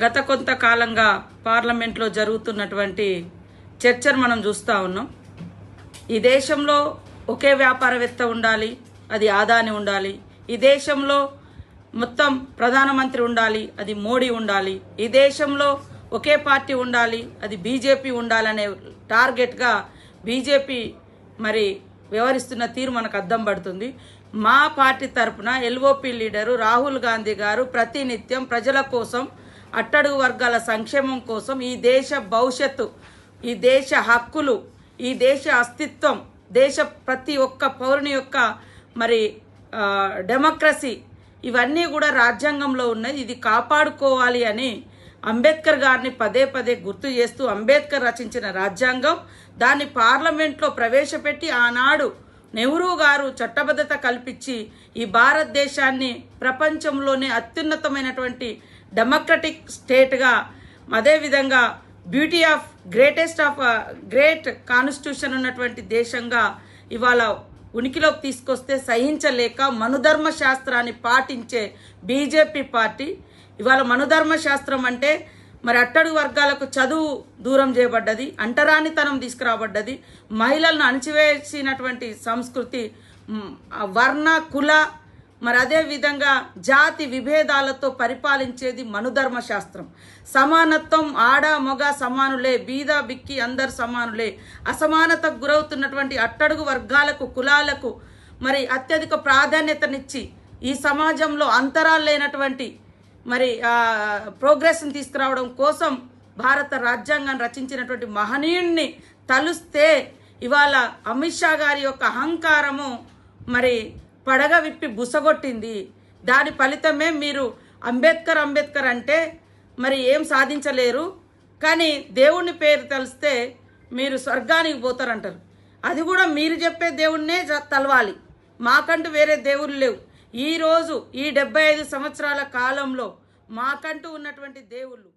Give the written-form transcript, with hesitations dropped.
గత కొంతకాలంగా పార్లమెంట్లో జరుగుతున్నటువంటి చర్చను మనం చూస్తూ ఉన్నాం. ఈ దేశంలో ఒకే వ్యాపారవేత్త ఉండాలి, అది ఆదాని ఉండాలి. ఈ దేశంలో మొత్తం ప్రధానమంత్రి ఉండాలి, అది మోడీ ఉండాలి. ఈ దేశంలో ఒకే పార్టీ ఉండాలి, అది బీజేపీ ఉండాలనే టార్గెట్గా బీజేపీ మరి వ్యవహరిస్తున్న తీరు మనకు అద్దం పడుతుంది. మా పార్టీ తరఫున ఎల్ఓపి లీడరు రాహుల్ గాంధీ గారు ప్రతినిత్యం ప్రజల కోసం, అట్టడుగు వర్గాల సంక్షేమం కోసం, ఈ దేశ భవిష్యత్తు, ఈ దేశ హక్కులు, ఈ దేశ అస్తిత్వం, దేశ ప్రతి ఒక్క పౌరుని యొక్క మరి డెమోక్రసీ ఇవన్నీ కూడా రాజ్యాంగంలో ఉన్నాయి. ఇది కాపాడుకోవాలి అని అంబేద్కర్ గారిని పదే పదే గుర్తు చేస్తూ, అంబేద్కర్ రచించిన రాజ్యాంగం దాన్ని పార్లమెంట్లో ప్రవేశపెట్టి ఆనాడు నెహ్రూ గారు చట్టబద్ధత కల్పించి ఈ భారతదేశాన్ని ప్రపంచంలోనే అత్యున్నతమైనటువంటి డెమోక్రటిక్ స్టేట్గా, అదేవిధంగా బ్యూటీ ఆఫ్ గ్రేట్ కాన్స్టిట్యూషన్ ఉన్నటువంటి దేశంగా ఇవాళ ఉనికిలోకి తీసుకొస్తే సహించలేక మనుధర్మ శాస్త్రాన్ని పాటించే బీజేపీ పార్టీ ఇవాళ మనుధర్మ శాస్త్రం అంటే మరి అట్టడుగు వర్గాలకు చదువు దూరం చేయబడ్డది, అంటరానితనం తీసుకురాబడ్డది, మహిళలను అణచివేసినటువంటి సంస్కృతి, వర్ణ కుల మరి అదే విధంగా జాతి విభేదాలతో పరిపాలించేది మనుధర్మ శాస్త్రం. సమానత్వం, ఆడ మగ సమానులే, బీద బిక్కి అందరు సమానులే, అసమానతకు గురవుతున్నటువంటి అట్టడుగు వర్గాలకు, కులాలకు మరి అత్యధిక ప్రాధాన్యతనిచ్చి ఈ సమాజంలో అంతరాలు లేనటువంటి మరి ప్రోగ్రెస్ని తీసుకురావడం కోసం భారత రాజ్యాంగాన్ని రచించినటువంటి మహనీయుణ్ణి తలుస్తే ఇవాళ అమిత్ షా గారి యొక్క అహంకారము మరి పడగ విప్పి బుసగొట్టింది. దాని ఫలితమే మీరు అంబేద్కర్ అంటే మరి ఏం సాధించలేరు, కానీ దేవుని పేరు తలిస్తే మీరు స్వర్గానికి పోతారంటారు. అది కూడా మీరు చెప్పే దేవుణ్ణే తలవాలి, మాకంటూ వేరే దేవుళ్ళు లేవు. ఈరోజు ఈ 75 సంవత్సరాల కాలంలో మాకంటూ ఉన్నటువంటి దేవుళ్ళు